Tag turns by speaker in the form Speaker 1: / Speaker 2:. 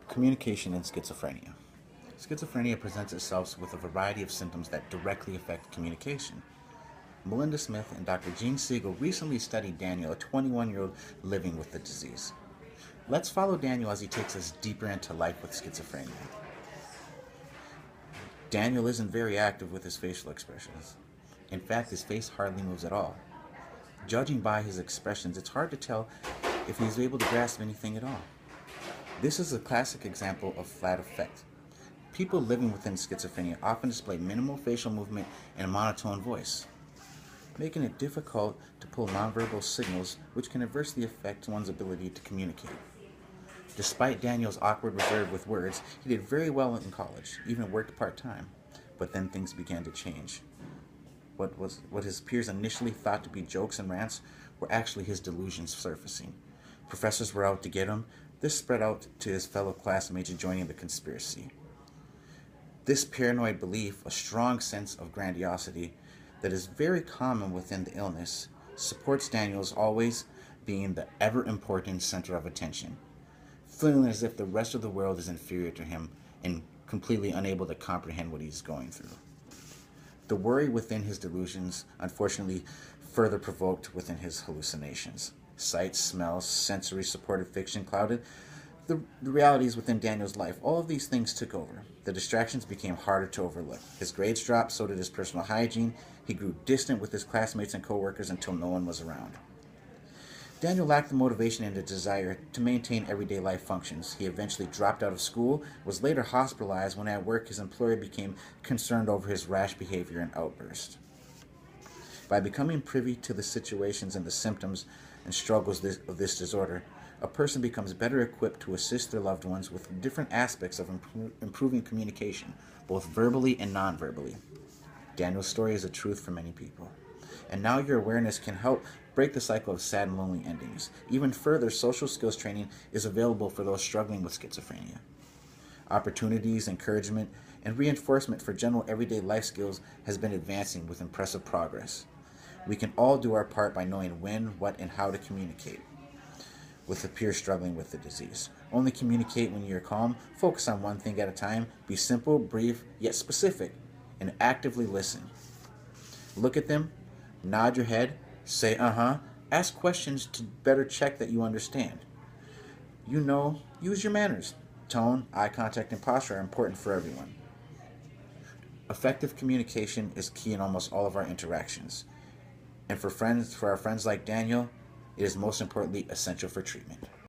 Speaker 1: Communication in schizophrenia. Schizophrenia presents itself with a variety of symptoms that directly affect communication. Melinda Smith and Dr. Gene Siegel recently studied Daniel, a 21-year-old living with the disease. Let's follow Daniel as he takes us deeper into life with schizophrenia. Daniel isn't very active with his facial expressions. In fact, his face hardly moves at all. Judging by his expressions, it's hard to tell if he's able to grasp anything at all. This is a classic example of flat affect. People living within schizophrenia often display minimal facial movement and a monotone voice, making it difficult to pull nonverbal signals which can adversely affect one's ability to communicate. Despite Daniel's awkward reserve with words, he did very well in college, even worked part-time. But then things began to change. What his peers initially thought to be jokes and rants were actually his delusions surfacing. Professors were out to get him. This spread out to his fellow classmates joining the conspiracy. This paranoid belief, a strong sense of grandiosity that is very common within the illness, supports Daniel's always being the ever-important center of attention, feeling as if the rest of the world is inferior to him and completely unable to comprehend what he's going through. The worry within his delusions, unfortunately, further provoked within his hallucinations. Sight, smells, sensory supported fiction clouded the realities within Daniel's life. All of these things took over. The distractions became harder to overlook. His grades dropped, so did his personal hygiene. He grew distant with his classmates and coworkers until no one was around. Daniel lacked the motivation and the desire to maintain everyday life functions. He eventually dropped out of school, was later hospitalized when at work his employer became concerned over his rash behavior and outburst. By becoming privy to the situations and the symptoms and struggles of this disorder, a person becomes better equipped to assist their loved ones with different aspects of improving communication, both verbally and non-verbally. Daniel's story is a truth for many people. And now your awareness can help break the cycle of sad and lonely endings. Even further, social skills training is available for those struggling with schizophrenia. Opportunities, encouragement, and reinforcement for general everyday life skills has been advancing with impressive progress. We can all do our part by knowing when, what, and how to communicate with a peer struggling with the disease. Only communicate when you're calm, focus on one thing at a time, be simple, brief, yet specific, and actively listen. Look at them, nod your head, say ask questions to better check that you understand. Use your manners. Tone, eye contact, and posture are important for everyone. Effective communication is key in almost all of our interactions. And for our friends like Daniel, it is most importantly essential for treatment.